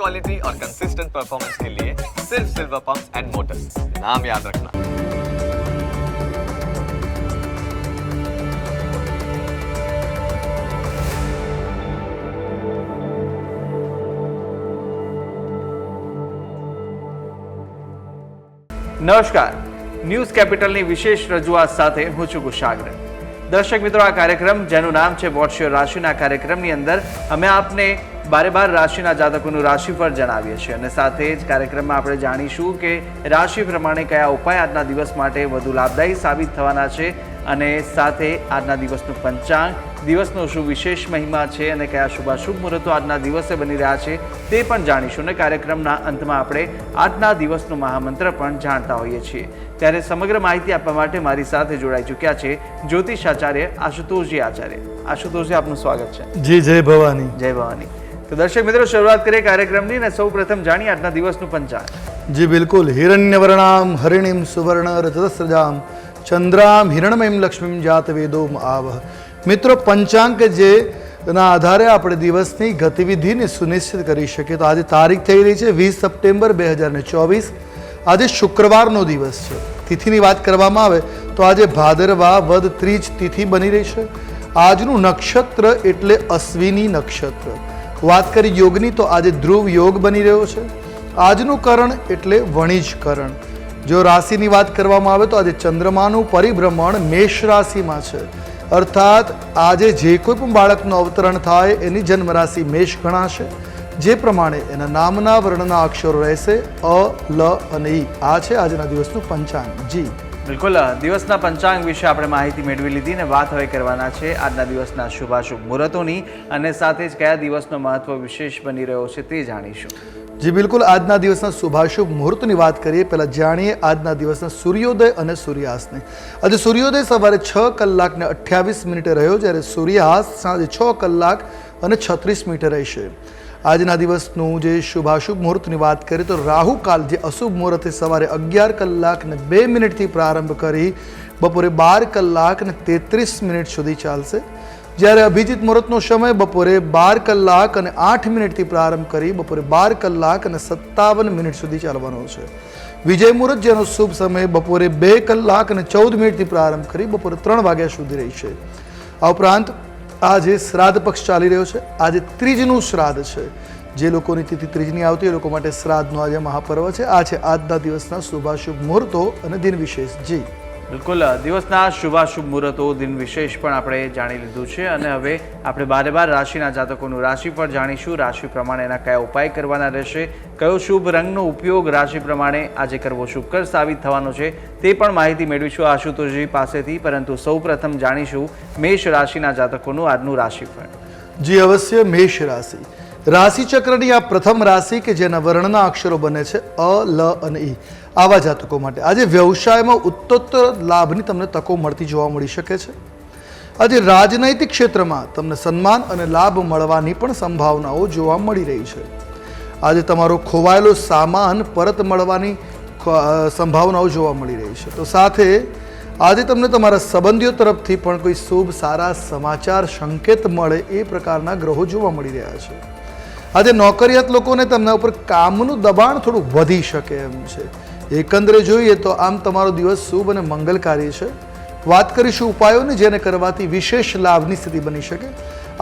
Quality और consistent performance के लिए सिर्फ सिल्वर पंप्स एंड मोटर्स, नाम याद रखना। નમસ્કાર, ન્યૂઝ કેપિટલની વિશેષ રજૂઆત સાથે હું છું કુશાગ્ર। દર્શક મિત્રો, આ કાર્યક્રમ જેનું નામ છે વોટ્સ યોર રાશિના કાર્યક્રમની અંદર અમે આપને બારે બાર રાશિના જાતકોનું રાશિફળ જણાવીએ છીએ અને સાથે જ કાર્યક્રમમાં આપણે જાણીશું કે રાશિ પ્રમાણે કયા ઉપાય આજના દિવસ માટે વધુ લાભદાયી સાબિત થવાના છે અને સાથે આજના દિવસનું પંચાંગ, દિવસનો શું વિશેષ મહિમા છે અને કયા શુભાશુભ મુહૂર્તો આજના દિવસે બની રહ્યા છે તે પણ જાણીશું અને કાર્યક્રમના અંતમાં આપણે આજના દિવસનો મહામંત્ર પણ જાણતા હોઈએ છીએ। ત્યારે સમગ્ર માહિતી આપવા માટે મારી સાથે જોડાઈ ચૂક્યા છે જ્યોતિષ આચાર્ય આશુતોષજી આચાર્ય। આશુતોષજી, આપનું સ્વાગત છે। જી, જય ભવાની। જય ભવાની। તો દર્શક મિત્રો, શરૂઆત કરીએ કાર્યક્રમની અને સૌ પ્રથમ જાણીએ આજના દિવસનું પંચાંગ। જી બિલકુલ। હિરણ્યવર્ણામ હરિણીમ સુવર્ણ રજતસ્રજામ ચંદ્રામ હિરણમયમ લક્ષ્મીમ જાત વેદો આવહ। મિત્રો, પંચાંગ જે ના આધારે આપણે દિવસની ગતિવિધિને સુનિશ્ચિત કરી શકીએ તો આજે તારીખ થઈ રહી છે 20 સપ્ટેમ્બર 2024। આજે શુક્રવારનો દિવસ છે। તિથિની વાત કરવામાં આવે તો આજે ભાદરવા વદ ત્રીજ તિથિ બની રહી છે। આજનું નક્ષત્ર એટલે અશ્વિની નક્ષત્ર। વાત કરી યોગની તો આજે ધ્રુવ યોગ બની રહ્યો છે। આજનું કરણ એટલે વણિજ કરણ। જો રાશિની વાત કરવામાં આવે તો આજે ચંદ્રમાનું પરિભ્રમણ મેષ રાશિમાં છે, અર્થાત આજે જે કોઈ પણ બાળકનું અવતરણ થાય એની જન્મ રાશિ મેષ ગણાશે। જે પ્રમાણે એના નામના વર્ણના અક્ષરો રહેશે અ, લ અને ઈ। આ છે આજના દિવસનું પંચાંગ। જી બિલકુલ, દિવસના પંચાંગ વિશે આપણે માહિતી મેળવી લીધી ને વાત હવે કરવાના છે આજના દિવસના શુભાશુભ મુહૂર્તોની અને સાથે જ કયા દિવસનો મહત્વ વિશેષ બની રહ્યો છે તે જાણીશું। જી બિલકુલ। આજના દિવસના શુભાશુભ મુહૂર્તની વાત કરીએ પહેલાં જાણીએ આજના દિવસના સૂર્યોદય અને સૂર્યાસ્તને। આજે સૂર્યોદય સવારે 6:28 રહ્યો, જ્યારે સૂર્યાસ્ત સાંજે 6:36 રહેશે। આજના દિવસનું જે શુભાશુભ મુહૂર્તની વાત કરીએ તો રાહુકાલ જે અશુભ મુહૂર્ત સવારે 11:02 પ્રારંભ કરી બપોરે 12:33 સુધી ચાલશે, જ્યારે અભિજીત મુહૂર્તનો સમય બપોરે 12:08 પ્રારંભ કરી બપોરે 12:57 સુધી ચાલવાનો છે। વિજય મુહૂર્ત જેનો શુભ સમય બપોરે 2:14 પ્રારંભ કરી બપોરે 3 વાગ્યા સુધી રહેશે। આ ઉપરાંત આજે શ્રાદ્ધ પક્ષ ચાલી રહ્યો છે। આજે ત્રીજનું શ્રાદ્ધ છે। જે લોકોની તિથિ ત્રીજની આવતી એ લોકો માટે શ્રાદ્ધનો આજે મહાપર્વ છે। આ છે આજના દિવસના શુભાશુભ મુહૂર્તો અને દિન વિશેષ। જી બિલકુલ, દિવસના શુભાશુભ મુહૂર્તો, દિન વિશેષ પણ આપણે જાણી લીધું છે અને હવે આપણે બારે બાર રાશિના જાતકોનું રાશિફળ જાણીશું। રાશિ પ્રમાણે એના કયા ઉપાય કરવાના રહેશે, કયો શુભ રંગનો ઉપયોગ રાશિ પ્રમાણે આજે કરવો શુભકર સાબિત થવાનો છે તે પણ માહિતી મેળવીશું આશુતોષજી પાસેથી। પરંતુ સૌ પ્રથમ જાણીશું મેષ રાશિના જાતકોનું આજનું રાશિફળ। જી અવશ્ય। મેષ રાશિ રાશિચક્રની આ પ્રથમ રાશિ કે જેના વર્ણના અક્ષરો બને છે અ, લ અને ઈ। આવા જાતકો માટે આજે વ્યવસાયમાં ઉત્તરોત્તર લાભની તમને તકો મળતી જોવા મળી શકે છે। આજે રાજનૈતિક ક્ષેત્રમાં તમને સન્માન અને લાભ મળવાની પણ સંભાવનાઓ જોવા મળી રહી છે। આજે તમારો ખોવાયેલો સામાન પરત મળવાની સંભાવનાઓ જોવા મળી રહી છે। તો સાથે આજે તમને તમારા સંબંધીઓ તરફથી પણ કોઈ શુભ સારા સમાચાર સંકેત મળે એ પ્રકારના ગ્રહો જોવા મળી રહ્યા છે। આજે નોકરિયાત લોકોને તેમના ઉપર કામનું દબાણ થોડું વધી શકે એમ છે। એકંદરે જોઈએ તો આમ તમારો દિવસ શુભ અને મંગલકારી છે। વાત કરીશું ઉપાયોની જેને કરવાથી વિશેષ લાભની સ્થિતિ બની શકે।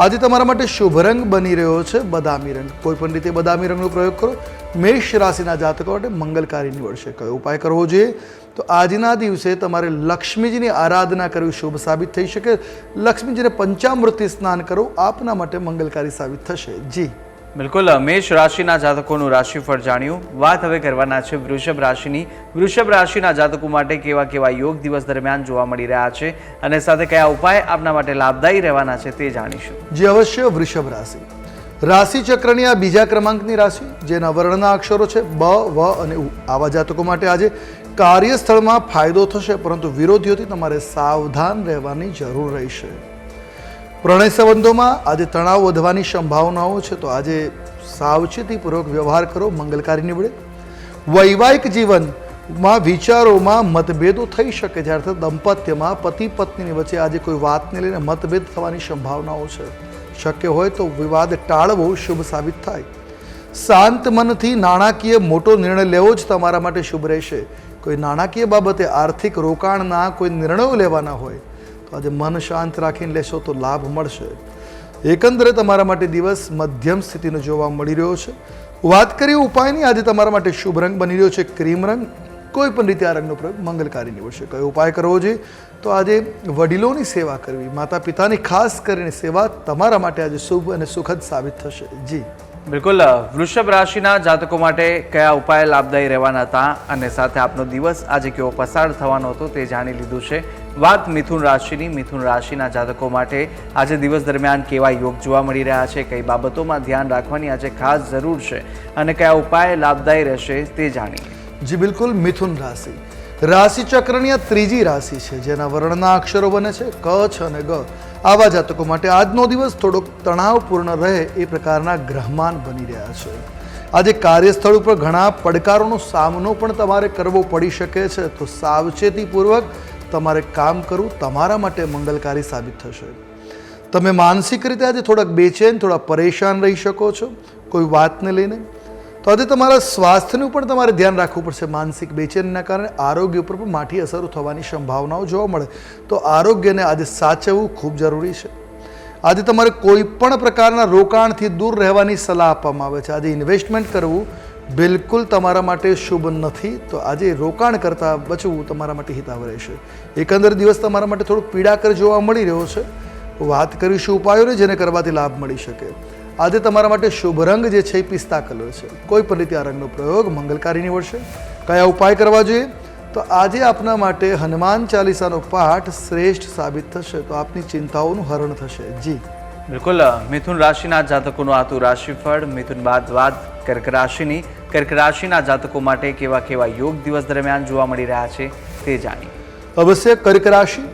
આજે તમારા માટે શુભ રંગ બની રહ્યો છે બદામી રંગ। કોઈ પણ રીતે બદામી રંગનો પ્રયોગ કરો। મેષ રાશિના જાતકો માટે મંગલકારી નીવડશે। કયો ઉપાય કરવો જોઈએ તો આજના દિવસે તમારે લક્ષ્મીજીની આરાધના કરવી શુભ સાબિત થઈ શકે। લક્ષ્મીજીને પંચામૃતથી સ્નાન કરવું આપના માટે મંગલકારી સાબિત થશે। જી બિલકુલ, મેષ રાશિના જાતકોનું રાશિફળ જાણ્યું। વાત હવે કરવાના છે વૃષભ રાશિની। વૃષભ રાશિના જાતકો માટે કેવા કેવા યોગ દિવસ દરમિયાન જોવા મળી રહ્યા છે અને સાથે કયા ઉપાય આપના માટે લાભદાયી રહેવાના છે તે જાણીશું। જે અવશ્ય વૃષભ રાશિ રાશિચક્રની આ બીજા ક્રમાંકની રાશિ જેના વર્ણના અક્ષરો છે બ, વ અને ઉ। આવા જાતકો માટે આજે કાર્યસ્થળમાં ફાયદો થશે, પરંતુ વિરોધીઓથી તમારે સાવધાન રહેવાની જરૂર રહેશે। પ્રણય સંબંધોમાં આજે તણાવ વધવાની સંભાવનાઓ છે, તો આજે સાવચેતીપૂર્વક વ્યવહાર કરો, મંગલકારી નીવડે। વૈવાહિક જીવનમાં વિચારોમાં મતભેદો થઈ શકે, જ્યારે દંપત્યમાં પતિ પત્નીની વચ્ચે આજે કોઈ વાતને લઈને મતભેદ થવાની સંભાવનાઓ છે। શક્ય હોય તો વિવાદ ટાળવો શુભ સાબિત થાય। શાંત મનથી નાણાકીય મોટો નિર્ણય લેવો જ તમારા માટે શુભ રહેશે. કોઈ નાણાકીય બાબતે આર્થિક રોકાણના કોઈ નિર્ણયો લેવાના હોય તો આજે મન શાંત રાખીને લેશો તો લાભ મળશે. એકંદરે તમારા માટે દિવસ મધ્યમ સ્થિતિનો જોવા મળી રહ્યો છે. વાત કરીએ ઉપાયની, આજે તમારા માટે શુભ રંગ બની રહ્યો છે ક્રીમ રંગ. કોઈ પણ રીતે આ રંગનો પ્રયોગ મંગલકારી નીવડશે. કયો ઉપાય કરવો જોઈએ? તો આજે વડીલોની સેવા કરવી, માતા પિતાની ખાસ કરીને સેવા તમારા માટે આજે શુભ અને સુખદ સાબિત થશે. જી બિલકુલ. વૃષભ રાશિના જાતકો માટે કયા ઉપાય લાભદાયી રહેવાના હતા અને સાથે આપનો દિવસ આજે કેવો પસાર થવાનો હતો તે જાણી લીધું છે. વાત મિથુન રાશિની. મિથુન રાશિના જાતકો માટે આજે દિવસ દરમિયાન કેવા યોગ જોવા મળી રહ્યા છે, કઈ બાબતોમાં ધ્યાન રાખવાની આજે ખાસ જરૂર છે અને કયા ઉપાય લાભદાયી રહેશે તે જાણીએ. જી બિલકુલ. મિથુન રાશિ રાશિ ચક્રની આ ત્રીજી રાશિ છે જેના વર્ણના અક્ષરો બને છે ક, છ અને ગ. આવા જાતકો માટે આજનો દિવસ થોડોક તણાવપૂર્ણ રહે એ પ્રકારના ગ્રહમાન બની રહ્યા છે. આજે કાર્યસ્થળ ઉપર ઘણા પડકારોનો સામનો પણ તમારે કરવો પડી શકે છે, તો સાવચેતીપૂર્વક તમારે કામ કરવું તમારા માટે મંગલકારી સાબિત થશે. તમે માનસિક રીતે આજે થોડાક બેચેન, થોડા પરેશાન રહી શકો છો કોઈ વાતને લઈને. તો આજે તમારા સ્વાસ્થ્યનું પણ તમારે ધ્યાન રાખવું પડશે. માનસિક બેચેનીના કારણે આરોગ્ય ઉપર પણ માઠી અસરો થવાની સંભાવનાઓ જોવા મળે, તો આરોગ્યને આજે સાચવવું ખૂબ જરૂરી છે. આજે તમારે કોઈ પણ પ્રકારના રોકાણથી દૂર રહેવાની સલાહ આપવામાં આવે છે. આજે ઇન્વેસ્ટમેન્ટ કરવું બિલકુલ તમારા માટે શુભ નથી, તો આજે રોકાણ કરતાં બચવું તમારા માટે હિતાવ રહેશે. એકંદર દિવસ તમારા માટે થોડુંક પીડાકર જોવા મળી રહ્યો છે. વાત કરીશું ઉપાયોને જેને કરવાથી લાભ મળી શકે. આજે તમારા માટે શુભ રંગ જે છે એ પિસ્તા કલર છે. કોઈ પણ રીતે આ રંગનો પ્રયોગ મંગલકારી નીવડશે. કયા ઉપાય કરવા જોઈએ? તો આજે આપના માટે હનુમાન ચાલીસાનો પાઠ શ્રેષ્ઠ સાબિત થશે, તો આપની ચિંતાઓનું હરણ થશે. જી બિલકુલ. મિથુન રાશિના જાતકોનું આતું રાશિફળ. મિથુન બાદ કર્ક રાશિની. કર્ક રાશિના જાતકો માટે કેવા કેવા યોગ દિવસ દરમિયાન જોવા મળી રહ્યા છે તે જાણીએ. અવશ્ય. કર્ક રાશિ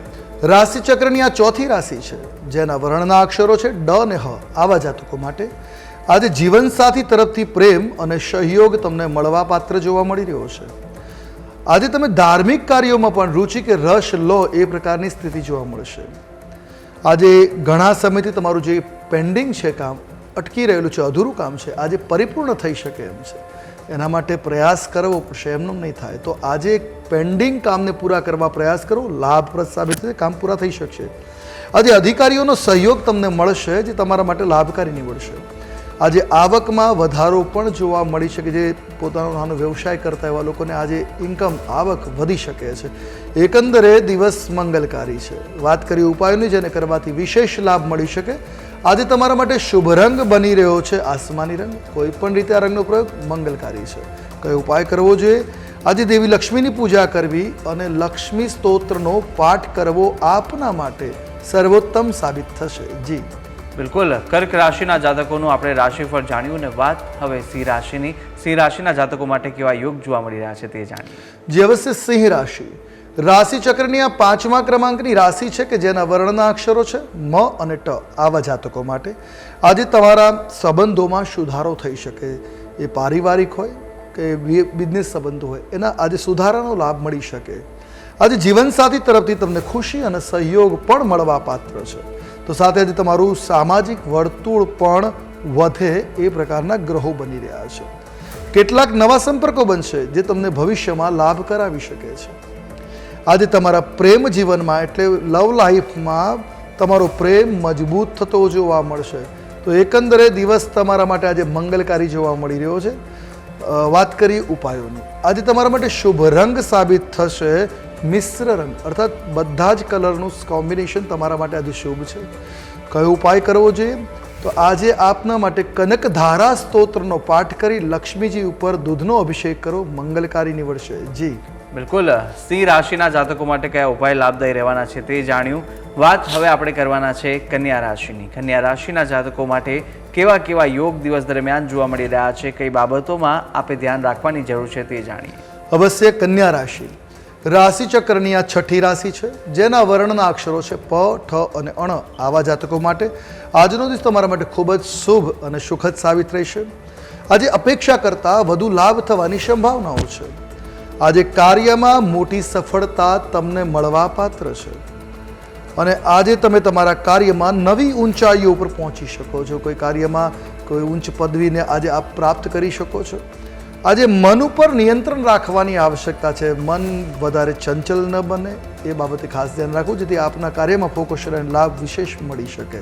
રાશિ ચક્રની આ ચોથી રાશિ છે જેના વર્ણના અક્ષરો છે ડ અને હ. આવા જાતકો માટે આજે જીવનસાથી તરફથી પ્રેમ અને સહયોગ તમને મળવા પાત્ર જોવા મળી રહ્યો છે. આજે તમે ધાર્મિક કાર્યોમાં પણ રુચિ કે રસ લો એ પ્રકારની સ્થિતિ જોવા મળશે. આજે ઘણા સમયથી તમારું જે પેન્ડિંગ છે કામ, અટકી રહેલું છે, અધૂરું કામ છે, આજે પરિપૂર્ણ થઈ શકે એમ છે. એના માટે પ્રયાસ કરવો પડશે, એમનું નહીં થાય. તો આજે પેન્ડિંગ કામને પૂરા કરવા પ્રયાસ કરો, લાભપ્રદ સાબિત થશે, કામ પૂરા થઈ શકશે. આજે અધિકારીઓનો સહયોગ તમને મળશે જે તમારા માટે લાભકારી નીવડશે. આજે આવકમાં વધારો પણ જોવા મળી શકે. જે પોતાનો નાનો વ્યવસાય કરતા એવા લોકોને આજે ઇન્કમ, આવક વધી શકે છે. એકંદરે દિવસ મંગલકારી છે. વાત કરીએ ઉપાયોની જેને કરવાથી વિશેષ લાભ મળી શકે. આજે તમારા માટે શુભ રંગ બની રહ્યો છે આસમાની રંગ. કોઈ પણ રીતે આ રંગનો પ્રયોગ મંગલકારી છે. કયો ઉપાય કરવો જોઈએ? આજે દેવી લક્ષ્મીની પૂજા કરવી અને લક્ષ્મી સ્તોત્રનો પાઠ કરવો આપના માટે સર્વોત્તમ સાબિત થશે. જી બિલકુલ. કર્ક રાશિના જાતકોનું આપણે રાશિફળ જાણ્યું ને વાત હવે સિંહ રાશિની. સિંહ રાશિના જાતકો માટે કેવા યોગ જોવા મળી રહ્યા છે તે જાણીએ. જે અવશ્ય સિંહ રાશિ રાશિ ચક્રની આ 5મા ક્રમાંકની રાશિ છે કે જેના વર્ણના અક્ષરો છે મ અને ટ. આવા જાતકો માટે આજે તમારા સંબંધોમાં સુધારો થઈ શકે. એ પારિવારિક હોય કે બિઝનેસ સંબંધો હોય, એના આજે સુધારાનો લાભ મળી શકે. આજે જીવનસાથી તરફથી તમને ખુશી અને સહયોગ પણ મળવા પાત્ર છે. તો સાથે આજે તમારું સામાજિક વર્તુળ પણ વધે એ પ્રકારના ગ્રહો બની રહ્યા છે. કેટલાક નવા સંપર્કો બનશે જે તમને ભવિષ્યમાં લાભ કરાવી શકે છે. આજે તમારા પ્રેમ જીવનમાં એટલે લવ લાઈફમાં તમારો પ્રેમ મજબૂત થતો જોવા મળશે. તો એકંદરે દિવસ તમારા માટે આજે મંગલકારી જોવા મળી રહ્યો છે. વાત કરીએ ઉપાયોની. આજે તમારા માટે શુભ રંગ સાબિત થશે મિશ્ર રંગ, અર્થાત બધા જ કલરનું કોમ્બિનેશન તમારા માટે આજે શુભ છે. કયો ઉપાય કરવો જોઈએ? તો આજે આપના માટે કનકધારા સ્તોત્રનો પાઠ કરી લક્ષ્મીજી ઉપર દૂધનો અભિષેક કરો, મંગલકારી નીવડશે. જી બિલકુલ. સિંહ રાશિના જાતકો માટે કયા ઉપાય લાભદાયી રહેવાના છે તે જાણ્યું. વાત હવે આપણે કરવાના છે કન્યા રાશિની. કન્યા રાશિના જાતકો માટે કેવા કેવા યોગ દિવસ દરમિયાન જોવા મળી રહ્યા છે, કઈ બાબતોમાં આપણે ધ્યાન રાખવાની જરૂર છે તે જાણીએ. અવશ્ય. કન્યા રાશિ રાશિ ચક્રની આ છઠ્ઠી રાશિ છે જેના વર્ણના અક્ષરો છે પ, ઠ અને અણ. આવા જાતકો માટે આજનો દિવસ તમારા માટે ખૂબ જ શુભ અને સુખદ સાબિત રહેશે. આજે અપેક્ષા કરતાં વધુ લાભ થવાની સંભાવનાઓ છે. આજે કાર્યમાં મોટી સફળતા તમને મળવા પાત્ર છે અને આજે તમે તમારા કાર્યમાં નવી ઊંચાઈઓ પર પહોંચી શકો છો. કોઈ કાર્યમાં કોઈ ઉચ્ચ પદવીને આજે આપ પ્રાપ્ત કરી શકો છો. આજે મન ઉપર નિયંત્રણ રાખવાની આવશ્યકતા છે. મન વધારે ચંચલ ન બને એ બાબતે ખાસ ધ્યાન રાખવું, જેથી આપના કાર્યમાં ફોકસ અને લાભ વિશેષ મળી શકે.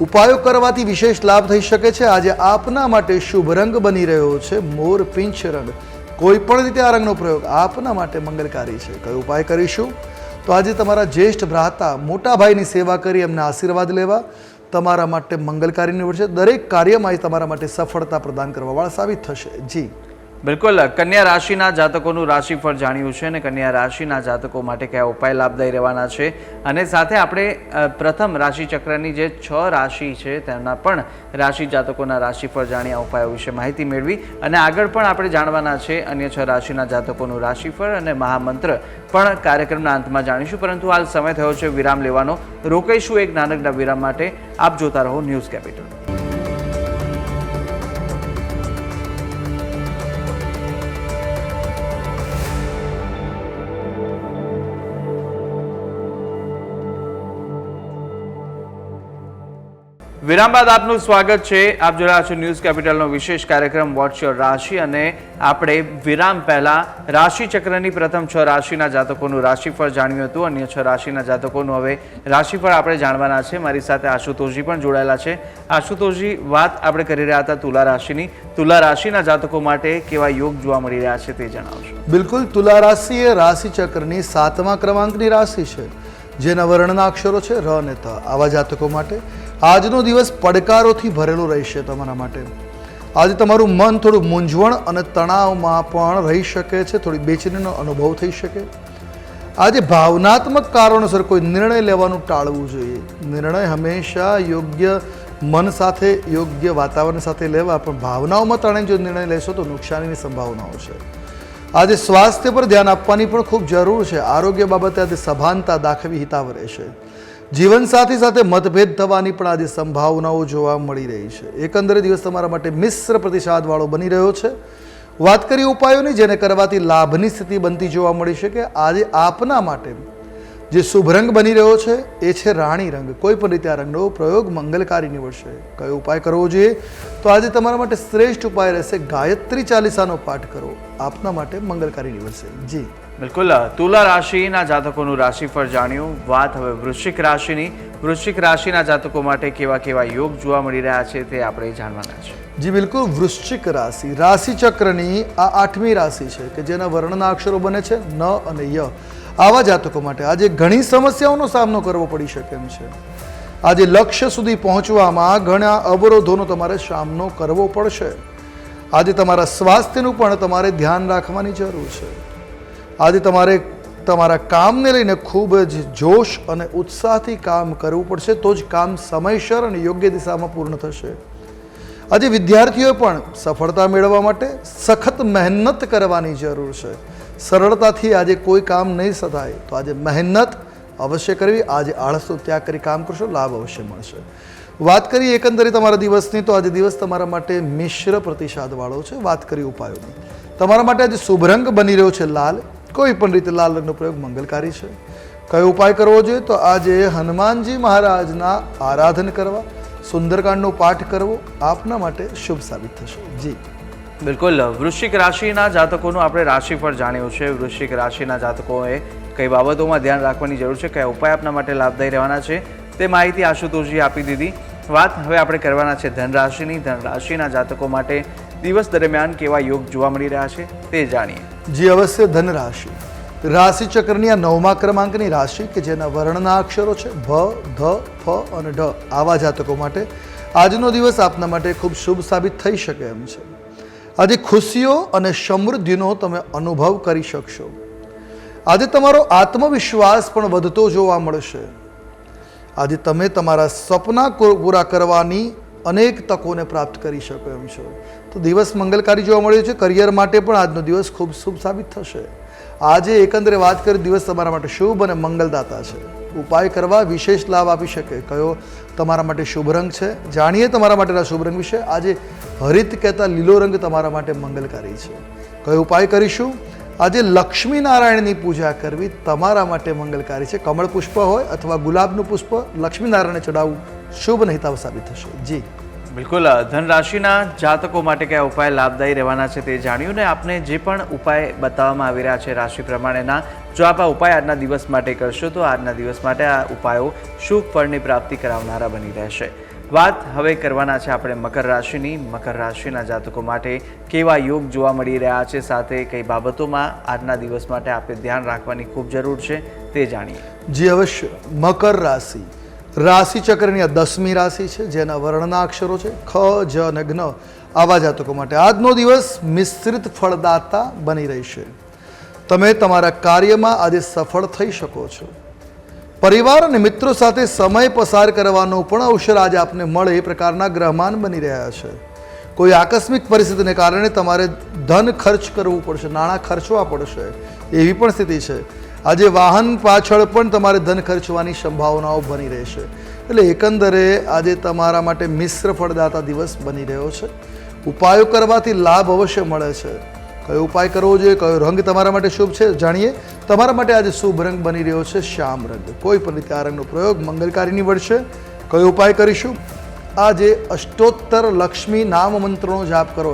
ઉપાયો કરવાથી વિશેષ લાભ થઈ શકે છે. આજે આપના માટે શુભ રંગ બની રહ્યો છે મોર પીંછ રંગ. કોઈ પણ રીતે આ રંગનો પ્રયોગ આપના માટે મંગલકારી છે. કયો ઉપાય કરીશું? તો આજે તમારા જ્યેષ્ઠ ભ્રાતા મોટા ભાઈની સેવા કરી એમના આશીર્વાદ લેવા તમારા માટે મંગલકારી નીવડશે. દરેક કાર્યમાં તમારા માટે સફળતા પ્રદાન કરવાવાળા સાબિત થશે. જી બિલકુલ. કન્યા રાશિના જાતકોનું રાશિફળ જાણ્યું છે અને કન્યા રાશિના જાતકો માટે કયા ઉપાય લાભદાયી રહેવાના છે, અને સાથે આપણે પ્રથમ રાશિચક્રની જે 6 રાશિ છે તેમના પણ રાશિ જાતકોના રાશિફળ જાણી આ ઉપાયો વિશે માહિતી મેળવી, અને આગળ પણ આપણે જાણવાના છે અન્ય 6 રાશિના જાતકોનું રાશિફળ અને મહામંત્ર પણ કાર્યક્રમના અંતમાં જાણીશું. પરંતુ હાલ સમય થયો છે વિરામ લેવાનો. રોકાઈશું એક નાનકડા વિરામ માટે. આપ જોતા રહો ન્યૂઝ કેપિટલ. વિરામ બાદ આપનું સ્વાગત છે. આપ જોઈ રહ્યા છો ન્યૂઝ કેપિટલનો વિશેષ કાર્યક્રમ વોટ્સ યોર રાશિ, અને આપણે વિરામ પહેલા રાશિચક્રની પ્રથમ 6 રાશિના જાતકોનું રાશિફળ જાણ્યું હતું. અન્ય 6 રાશિના જાતકોનું હવે રાશિફળ આપણે જાણવાના છે. મારી સાથે આશુતોષજી પણ જોડાયેલા છે. આશુતોષજી, વાત આપણે કરી રહ્યા હતા તુલા રાશિની. તુલા રાશિના જાતકો માટે કેવા યોગ જોવા મળી રહ્યા છે તે જણાવશો. બિલકુલ. તુલા રાશિ એ રાશિચક્રની 7મા ક્રમાંકની રાશિ છે, જેના વર્ણના અક્ષરો છે ર અને ત. આવા જાતકો માટે આજનો દિવસ પડકારોથી ભરેલો રહેશે. તમારા માટે આજે તમારું મન થોડું મૂંઝવણ અને તણાવમાં પણ રહી શકે છે. થોડી બેચેનીનો અનુભવ થઈ શકે. આજે ભાવનાત્મક કારણોસર કોઈ નિર્ણય લેવાનું ટાળવું જોઈએ. નિર્ણય હંમેશા યોગ્ય મન સાથે, યોગ્ય વાતાવરણ સાથે લેવા, પણ ભાવનાઓમાં તણાઈને જો નિર્ણય લેશો તો નુકસાનીની સંભાવનાઓ છે. આજે સ્વાસ્થ્ય પર ધ્યાન આપવાની પણ ખૂબ જરૂર છે. આરોગ્ય બાબતે આજે સભાનતા દાખવી હિતાવ રહેશે. જીવનસાથી સાથે મતભેદ થવાની પણ આજે સંભાવનાઓ જોવા મળી રહી છે. એકંદરે દિવસ તમારા માટે મિશ્ર પ્રતિસાદવાળો બની રહ્યો છે. વાત કરીએ ઉપાયોની, જેને કરવાથી લાભની સ્થિતિ બનતી જોવા મળી શકે. આજે આપના માટે જે શુભ રંગ બની રહ્યો છે એ છે રાણી રંગ. કોઈ પણ રીતે આ રંગનો પ્રયોગ મંગલકારી નીવડશે. કયો ઉપાય કરવો જોઈએ? તો આજે તમારા માટે શ્રેષ્ઠ ઉપાય રહેશે ગાયત્રી ચાલીસાનો પાઠ કરો. આપના માટે મંગલકારી નીવડશે. જી બિલકુલ. તુલા રાશિના જાતકોનું રાશિફળ જાણ્યું. વાત હવે વૃશ્ચિક રાશિની. વૃશ્ચિક રાશિના જાતકો માટે કેવા કેવા યોગ જોવા મળી રહ્યા છે તે આપણે જાણવાના છે. જી બિલકુલ. વૃશ્ચિક રાશિ રાશિચક્રની આ 8મી રાશિ છે કે જેના વર્ણના અક્ષરો બને છે ન અને ય. આવા જાતકો માટે આજે ઘણી સમસ્યાઓનો સામનો કરવો પડી શકે એમ છે. આજે લક્ષ્ય સુધી પહોંચવામાં ઘણા અવરોધોનો તમારે સામનો કરવો પડશે. આજે તમારા સ્વાસ્થ્યનું પણ તમારે ધ્યાન રાખવાની જરૂર છે. આજે તમારે તમારા કામને લઈને ખૂબ જ જોશ અને ઉત્સાહથી કામ કરવું પડશે, તો જ કામ સમયસર અને યોગ્ય દિશામાં પૂર્ણ થશે. આજે વિદ્યાર્થીઓએ પણ સફળતા મેળવવા માટે સખત મહેનત કરવાની જરૂર છે. સરળતાથી આજે કોઈ કામ નહીં સધાય, તો આજે મહેનત અવશ્ય કરવી. આજે આળસનો ત્યાગ કરી કામ કરશો, લાભ અવશ્ય મળશે. વાત કરીએ એકંદરે તમારા દિવસની, તો આજે દિવસ તમારા માટે મિશ્ર પ્રતિસાદવાળો છે. વાત કરીએ ઉપાયોની, તમારા માટે આજે શુભ રંગ બની રહ્યો છે લાલ. કોઈ પણ રીતે લાલ રંગનો પ્રયોગ મંગલકારી છે. કયો ઉપાય કરવો જોઈએ? તો આજે હનુમાનજી મહારાજના આરાધન કરવા, સુંદરકાંડનો પાઠ કરવો આપના માટે શુભ સાબિત થશે. જી બિલકુલ. વૃશ્ચિક રાશિના જાતકોનું આપણે રાશિફળ જાણ્યું છે. વૃશ્ચિક રાશિના જાતકોએ કઈ બાબતોમાં ધ્યાન રાખવાની જરૂર છે, કયા ઉપાય આપના માટે લાભદાયી રહેવાના છે તે માહિતી આશુતોષજી આપી દીધી. વાત હવે આપણે કરવાના છે ધન રાશિની. ધન રાશિના જાતકો માટે દિવસ દરમિયાન કેવા યોગ જોવા મળી રહ્યા છે તે જાણીએ. જી અવશ્ય. ધન રાશિ રાશિચક્રની આ 9મા ક્રમાંકની રાશિ કે જેના વર્ણના અક્ષરો છે ભ, ધ, ફ અને ઢ. આવા જાતકો માટે આજનો દિવસ આપના માટે ખૂબ શુભ સાબિત થઈ શકે એમ છે. આજે ખુશીઓ અને સમૃદ્ધિનો તમે અનુભવ કરી શકશો. આજે તમારો આત્મવિશ્વાસ પણ વધતો જોવા મળશે. આજે તમે તમારા સપના પૂરા કરવાની અનેક તકોને પ્રાપ્ત કરી શકો એમ છો. તો દિવસ મંગલકારી જોવા મળ્યો છે. કરિયર માટે પણ આજનો દિવસ ખૂબ શુભ સાબિત થશે. આજે એકંદરે વાત કરી દિવસ તમારા માટે શુભ અને મંગલદાતા છે. ઉપાય કરવા વિશેષ લાભ આપી શકે. કયો તમારા માટે શુભ રંગ છે? જાણીએ તમારા માટેના શુભ રંગ વિશે. આજે હરિત કહેતા લીલો રંગ તમારા માટે મંગલકારી છે. કયો ઉપાય કરીશું? આજે લક્ષ્મી નારાયણની પૂજા કરવી તમારા માટે મંગલકારી છે. કમળ પુષ્પ હોય અથવા ગુલાબનું પુષ્પ લક્ષ્મી નારાયણને ચડાવવું શુભ અને હિતાવ સાબિત થશે. જી બિલકુલ ધન રાશિના જાતકો માટે કયા ઉપાય લાભદાયી રહેવાના છે તે જાણ્યું ને આપને જે પણ ઉપાય બતાવવામાં આવી રહ્યા છે રાશિ પ્રમાણેના, જો આપ આ ઉપાય આજના દિવસ માટે કરશો તો આજના દિવસ માટે આ ઉપાયો શુભ ફળની પ્રાપ્તિ કરાવનારા બની રહેશે. વાત હવે કરવાના છે આપણે મકર રાશિની. મકર રાશિના જાતકો માટે કેવા યોગ જોવા મળી રહ્યા છે, સાથે કઈ બાબતોમાં આજના દિવસ માટે આપણે ધ્યાન રાખવાની ખૂબ જરૂર છે તે જાણીએ. જી અવશ્ય. મકર રાશિ રાશિ ચક્રની આ 10મી રાશિ છે, જેના વર્ણના અક્ષરો છે ખ, જ અને જ્ઞ. આવા જાતકો માટે આજનો દિવસ મિશ્રિત ફળદાતા બની રહેશે. તમે તમારા કાર્યમાં આજે સફળ થઈ શકો છો. પરિવાર અને મિત્રો સાથે સમય પસાર કરવાનો પણ અવસર આજે આપને મળે એ પ્રકારના ગ્રહમાન બની રહ્યા છે. કોઈ આકસ્મિક પરિસ્થિતિને કારણે તમારે ધન ખર્ચ કરવું પડશે, નાણાં ખર્ચવા પડશે, એવી પણ સ્થિતિ છે. આજે વાહન પાછળ પણ તમારે ધન ખર્ચવાની સંભાવનાઓ બની રહેશે. એટલે એકંદરે આજે તમારા માટે મિશ્ર ફળદાતા દિવસ બની રહ્યો છે. ઉપાયો કરવાથી લાભ અવશ્ય મળે છે. કયો ઉપાય કરવો જોઈએ, કયો રંગ તમારા માટે શુભ છે જાણીએ. તમારા માટે આજે શુભ રંગ બની રહ્યો છે શ્યામ રંગ. કોઈ પણ રીતે આ રંગનો પ્રયોગ મંગલકારી નીવડશે. કયો ઉપાય કરીશું? આજે અષ્ટોત્તર લક્ષ્મી નામ મંત્રોનો જાપ કરો.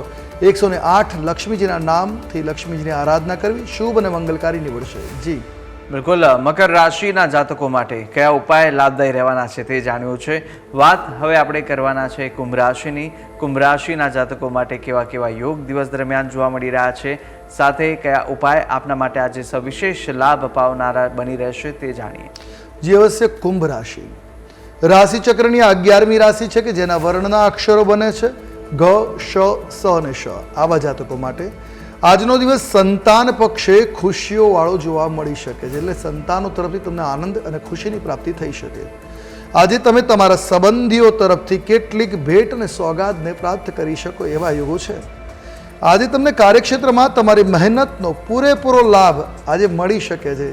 108 લક્ષ્મીજીના નામથી લક્ષ્મીજીની આરાધના કરવી શુભ અને મંગલકારી નીવડશે. જી બિલકુલ મકર રાશિના જાતકો માટે કયા ઉપાય લાભદાયી રહેવાના છે તે જાણ્યું છે. વાત હવે આપણે કરવાના છે કુંભ રાશિની. કુંભ રાશિના જાતકો માટે કેવા કેવા યોગ દિવસ દરમિયાન જોવા મળી રહ્યા છે, સાથે કયા ઉપાય આપના માટે આજે સવિશેષ લાભ અપાવનારા બની રહેશે તે જાણીએ. જે અવશ્ય કુંભ રાશિ રાશિ ચક્રની 11મી રાશિ છે કે જેના વર્ણના અક્ષરો બને છે ગ, શ, સ અને શ. આવા જાતકો માટે આજનો દિવસ સંતાન પક્ષે ખુશીઓ વાળો જોવા મળી શકે છે. એટલે સંતાનો તરફથી તમને આનંદ અને ખુશીની પ્રાપ્તિ થઈ શકે. આજે તમે તમારા સંબંધીઓ તરફથી કેટલીક ભેટ અને સોગાદને પ્રાપ્ત કરી શકો એવા યોગો છે. આજે તમને કાર્યક્ષેત્રમાં તમારી મહેનતનો પૂરેપૂરો લાભ આજે મળી શકે છે.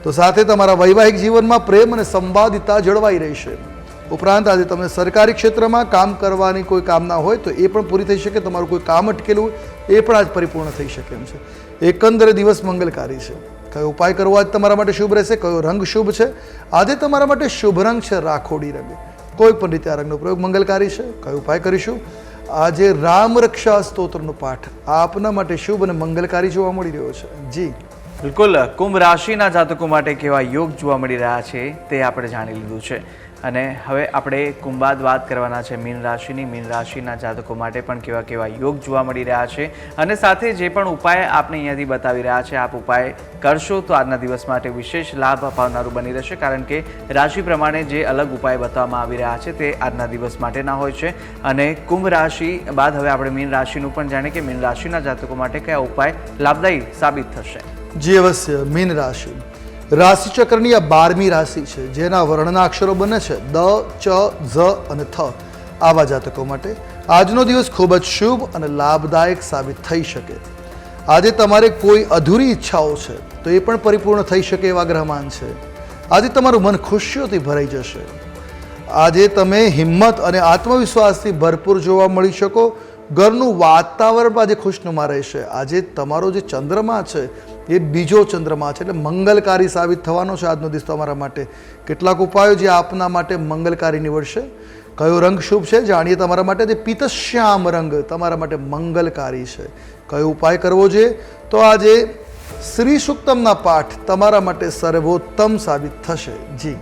તો સાથે તમારા વૈવાહિક જીવનમાં પ્રેમ અને સંવાદિતા જળવાઈ રહેશે. ઉપરાંત આજે તમે સરકારી ક્ષેત્રમાં કામ કરવાની કોઈ કામના હોય તો એ પણ પૂરી થઈ શકે. તમારું કોઈ કામ અટકેલું એ પણ આજ પરિપૂર્ણ થઈ શકે એમ છે. એકંદરે દિવસ મંગલકારી છે. કયો ઉપાય કરવો આજ તમારા માટે શુભ રહેશે, કયો રંગ શુભ છે? આજે તમારા માટે શુભ રંગ છે રાખોડી રંગ. કોઈ પણ રીતે આ રંગનો પ્રયોગ મંગલકારી છે. કયો ઉપાય કરીશું? આજે રામ રક્ષા સ્તોત્રનો પાઠ આપના માટે શુભ અને મંગલકારી જોવા મળી રહ્યો છે. જી બિલકુલ કુંભ રાશિના જાતકો માટે કેવા યોગ જોવા મળી રહ્યા છે તે આપણે જાણી લીધું છે. અને હવે આપણે કુંભ બાદ વાત કરવાના છે મીન રાશિની. મીન રાશિના જાતકો માટે પણ કેવા કેવા યોગ જોવા મળી રહ્યા છે, અને સાથે જે પણ ઉપાય આપણે અહીંયાથી બતાવી રહ્યા છે આપ ઉપાય કરશો તો આજના દિવસ માટે વિશેષ લાભ અપાવનારું બની રહેશે. કારણ કે રાશિ પ્રમાણે જે અલગ ઉપાય બતાવવામાં આવી રહ્યા છે તે આજના દિવસ માટેના હોય છે. અને કુંભ રાશિ બાદ હવે આપણે મીન રાશિનું પણ જાણીએ કે મીન રાશિના જાતકો માટે કયા ઉપાય લાભદાયી સાબિત થશે. જી અવશ્ય. મીન રાશિ રાશિ ચક્રની આ 12મી રાશિ છે, જેના વર્ણના અક્ષરો બને છે દ, ચ, ઝ અને થ. આવા જાતકો માટે આજનો દિવસ ખૂબ જ શુભ અને લાભદાયક સાબિત થઈ શકે. આજે તમારે કોઈ અધૂરી ઈચ્છાઓ છે તો એ પણ પરિપૂર્ણ થઈ શકે એવા ગ્રહમાન છે. આજે તમારું મન ખુશીઓથી ભરાઈ જશે. આજે તમે હિંમત અને આત્મવિશ્વાસથી ભરપૂર જોવા મળી શકો. ઘરનું વાતાવરણ આજે ખુશનુમા રહેશે. આજે તમારો જે ચંદ્રમા છે એ બીજો ચંદ્રમા છે, એટલે મંગલકારી સાબિત થવાનો છે આજનો દિવસ તમારા માટે. કેટલાક ઉપાયો જે આપના માટે મંગલકારી નીવડશે. કયો રંગ શુભ છે જાણીએ. તમારા માટે જે પીતશ્યામ રંગ તમારા માટે મંગલકારી છે. કયો ઉપાય કરવો જોઈએ? તો આજે શ્રી સુક્તમના પાઠ તમારા માટે સર્વોત્તમ સાબિત થશે. જી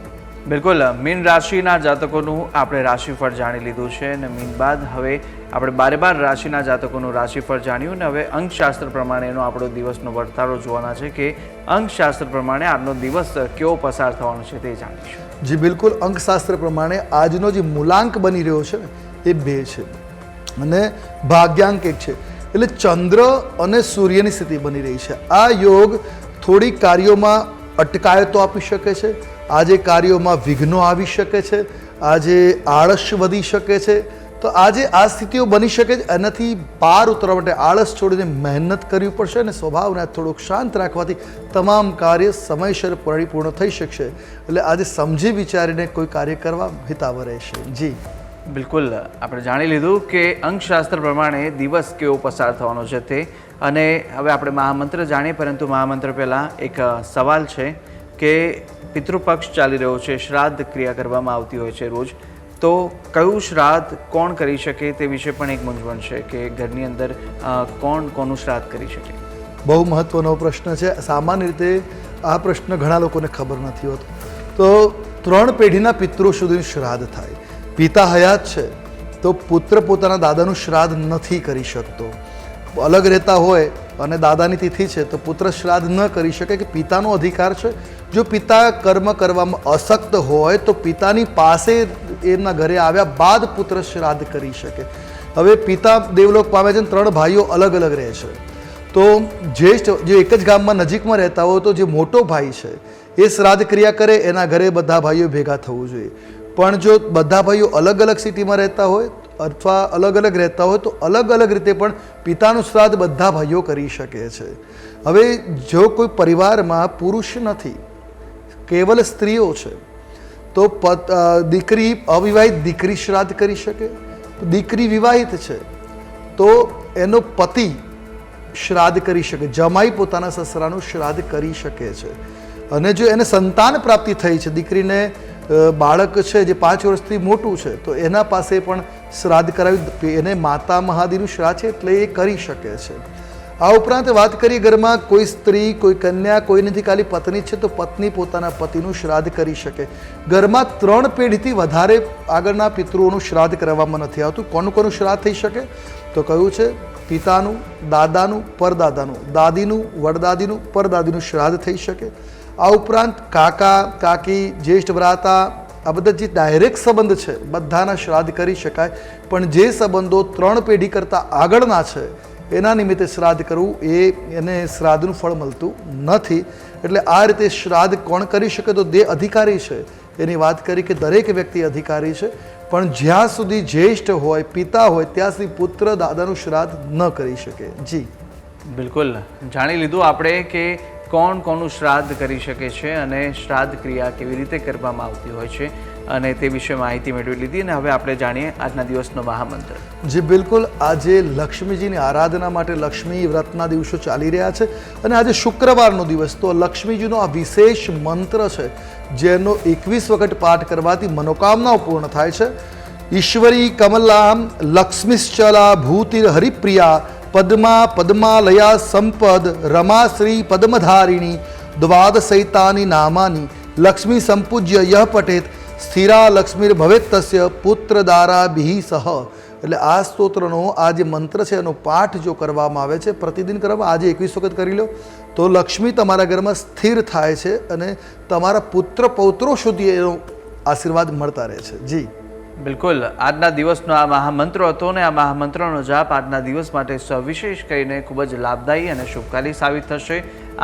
બિલકુલ મીન રાશિના જાતકોનું આપણે રાશિફળ જાણી લીધું છે, અને મીન બાદ હવે આપણે 12 રાશિના જાતકોનું રાશિફળ જાણ્યું. અને હવે અંકશાસ્ત્ર પ્રમાણેનો આપણો દિવસનો વર્તારો જોવાના છે કે અંકશાસ્ત્ર પ્રમાણે આજનો દિવસ કેવો પસાર થવાનો છે તે જાણીશું. જી બિલકુલ. અંકશાસ્ત્ર પ્રમાણે આજનો જે મૂલાંક બની રહ્યો છે એ 2 છે અને ભાગ્યાંક 1 છે. એટલે ચંદ્ર અને સૂર્યની સ્થિતિ બની રહી છે. આ યોગ થોડી કાર્યોમાં અટકાયતો આપી શકે છે. આજે કાર્યોમાં વિઘ્નો આવી શકે છે. આજે આળસ વધી શકે છે. તો આજે આ સ્થિતિઓ બની શકે છે. એનાથી પાર ઉતરવા માટે આળસ છોડીને મહેનત કરવી પડશે અને સ્વભાવને થોડુંક શાંત રાખવાથી તમામ કાર્ય સમયસર પરિપૂર્ણ થઈ શકશે. એટલે આજે સમજી વિચારીને કોઈ કાર્ય કરવા હિતાવહ રહેશે. જી બિલકુલ આપણે જાણી લીધું કે અંકશાસ્ત્ર પ્રમાણે દિવસ કેવો પસાર થવાનો છે તે. અને હવે આપણે મહામંત્ર જાણીએ, પરંતુ મહામંત્ર પહેલાં એક સવાલ છે કે પિતૃપક્ષ ચાલી રહ્યો છે, શ્રાદ્ધ ક્રિયા કરવામાં આવતી હોય છે રોજ, તો કયું શ્રાદ્ધ કોણ કરી શકે તે વિશે પણ એક મૂંઝવણ છે કે ઘરની અંદર કોણ કોનું શ્રાદ્ધ કરી શકે. બહુ મહત્વનો પ્રશ્ન છે. સામાન્ય રીતે આ પ્રશ્ન ઘણા લોકોને ખબર નથી હોતો. તો 3 પેઢીના પિતૃ સુધીનું શ્રાદ્ધ થાય. પિતા હયાત છે તો પુત્ર પોતાના દાદાનું શ્રાદ્ધ નથી કરી શકતો. અલગ રહેતા હોય અને દાદાની તિથિ છે તો પુત્ર શ્રાદ્ધ ન કરી શકે કે પિતાનો અધિકાર છે. જો પિતા કર્મ કરવામાં અશક્ત હોય તો પિતાની પાસે એમના ઘરે આવ્યા બાદ પુત્ર શ્રાદ્ધ કરી શકે. હવે પિતા દેવલોક પામે છે, 3 ભાઈઓ અલગ અલગ રહે છે. તો જ્યેષ્ઠ જે એક જ ગામમાં નજીકમાં રહેતા હોય તો જે મોટો ભાઈ છે એ શ્રાદ્ધ ક્રિયા કરે, એના ઘરે બધા ભાઈઓ ભેગા થવું જોઈએ. પણ જો બધા ભાઈઓ અલગ અલગ સિટીમાં રહેતા હોય અથવા અલગ અલગ રહેતા હોય તો અલગ અલગ રીતે પણ પિતાનું શ્રાદ્ધ બધા ભાઈઓ કરી શકે છે. હવે જો કોઈ પરિવારમાં પુરુષ નથી, કેવલ સ્ત્રીઓ છે, તો દીકરી અવિવાહિત દીકરી શ્રાદ્ધ કરી શકે. દીકરી વિવાહિત છે તો એનો પતિ શ્રાદ્ધ કરી શકે, જમાઈ પોતાના સસરાનું શ્રાદ્ધ કરી શકે છે. અને જો એને સંતાન પ્રાપ્તિ થઈ છે, દીકરીને બાળક છે જે 5 વર્ષથી મોટું છે તો એના પાસે પણ શ્રાદ્ધ કરાવી, એને માતા મહાદીનું શ્રાદ્ધ છે એટલે એ કરી શકે છે. આ ઉપરાંત વાત કરીએ ઘરમાં કોઈ સ્ત્રી, કોઈ કન્યા, કોઈ નથી ખાલી પત્ની છે તો પત્ની પોતાના પતિનું શ્રાદ્ધ કરી શકે. ઘરમાં 3 પેઢીથી વધારે આગળના પિતૃઓનું શ્રાદ્ધ કરવામાં નથી આવતું. કોનું કોનું શ્રાદ્ધ થઈ શકે તો કયું છે? પિતાનું, દાદાનું, પરદાદાનું, દાદીનું, વડદાદીનું, પરદાદીનું શ્રાદ્ધ થઈ શકે. આ ઉપરાંત કાકા, કાકી, જ્યેષ્ઠ ભ્રાતા, આ બધા જે ડાયરેક્ટ સંબંધ છે બધાના શ્રાદ્ધ કરી શકાય. પણ જે સંબંધો 3 પેઢી કરતાં આગળના છે એના નિમિત્તે શ્રાદ્ધ કરવું એને શ્રાદ્ધનું ફળ મળતું નથી. એટલે આ રીતે શ્રાદ્ધ કોણ કરી શકે તો જે અધિકારી છે એની વાત કરી કે દરેક વ્યક્તિ અધિકારી છે. પણ જ્યાં સુધી જ્યેષ્ઠ હોય, પિતા હોય, ત્યાં સુધી પુત્ર દાદાનું શ્રાદ્ધ ન કરી શકે. જી બિલકુલ, જાણી લીધું આપણે કે કોણ કોનું શ્રાદ્ધ કરી શકે છે અને શ્રાદ્ધ ક્રિયા કેવી રીતે કરવામાં આવતી હોય છે અને તે વિશે માહિતી મેળવી લીધી. અને હવે આપણે જાણીએ આજના દિવસનો મહામંત્ર. જી બિલકુલ, આજે લક્ષ્મીજીની આરાધના માટે લક્ષ્મી વ્રતના દિવસો ચાલી રહ્યા છે અને આજે શુક્રવારનો દિવસ, તો લક્ષ્મીજીનો આ વિશેષ મંત્ર છે જેનો 21 વખત પાઠ કરવાથી મનોકામનાઓ પૂર્ણ થાય છે. ઈશ્વરી કમલામ લક્ષ્મીશ્ચલા ભૂતિર હરિપ્રિયા પદ્મા પદ્માલયા સંપદ રમા શ્રી પદ્મધારિણી દ્વાદશૈતાની નામાની લક્ષ્મી સંપૂજ્ય યહ પઠેત સ્થિરા લક્ષ્મીર ભવેત તસ્ય પુત્ર દારાભિ સહ. એટલે આ સ્તોત્રનો આ જે મંત્ર છે એનો પાઠ જો કરવામાં આવે છે પ્રતિદિન કરવામાં, આજે 21 વખત કરી લો તો લક્ષ્મી તમારા ઘરમાં સ્થિર થાય છે અને તમારા પુત્ર પૌત્રો સુધી એનો આશીર્વાદ મળતા રહે છે. જી બિલકુલ, આજના દિવસનો આ મહામંત્ર હતો અને આ મહામંત્રનો જાપ આજના દિવસ માટે સવિશેષ કરીને ખૂબ જ લાભદાયી અને શુભકારી સાબિત થશે.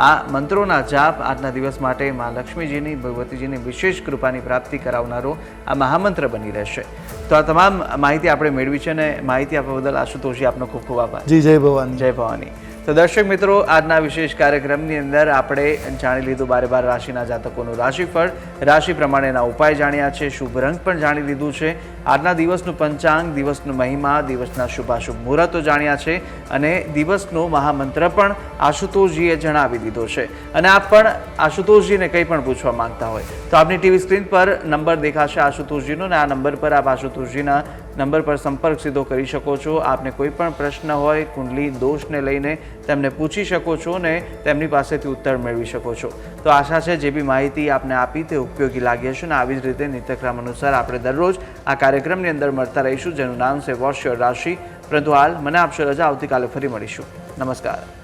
આ મંત્રોના જાપ આજના દિવસ માટે મા લક્ષ્મીજીની, ભગવતીજીની વિશેષ કૃપાની પ્રાપ્તિ કરાવનારો આ મહામંત્ર બની રહેશે. તો આ તમામ માહિતી આપણે મેળવી છે અને માહિતી આપવા બદલ આશુતોષજી આપનો ખૂબ ખૂબ આભાર. જી જય ભવાની. જય ભવાની. તો દર્શક મિત્રો, આજના વિશેષ કાર્યક્રમની અંદર આપણે જાણી લીધું 12 રાશિના જાતકોનું રાશિફળ, રાશિ પ્રમાણેના ઉપાય જાણ્યા છે, શુભ રંગ પણ જાણી લીધું છે, આજના દિવસનું પંચાંગ, દિવસનું મહિમા, દિવસના શુભાશુભ મુહૂર્તો જાણ્યા છે અને દિવસનો મહામંત્ર પણ આશુતોષજીએ જણાવી દીધો છે. અને આપ પણ આશુતોષજીને કંઈ પણ પૂછવા માંગતા હોય તો આપની ટીવી સ્ક્રીન પર નંબર દેખાશે આશુતોષજીનો અને આ નંબર પર આપ આશુતોષજીના નંબર પર સંપર્ક સીધો કરી શકો છો. આપને કોઈ પણ પ્રશ્ન હોય કુંડલી દોષને લઈને તેમને પૂછી શકો છો અને તેમની પાસેથી ઉત્તર મેળવી શકો છો. તો આશા છે જે બી માહિતી આપને આપી તે ઉપયોગી લાગી હશે અને આવી જ રીતે નિત્યક્રમ અનુસાર આપણે દરરોજ આ કાર્યક્રમની અંદર મળતા રહીશું જેનું નામ છે વોટ્સ યોર રાશિ. પરંતુ હાલ મને આપશો રજા, આવતીકાલે ફરી મળીશું. નમસ્કાર.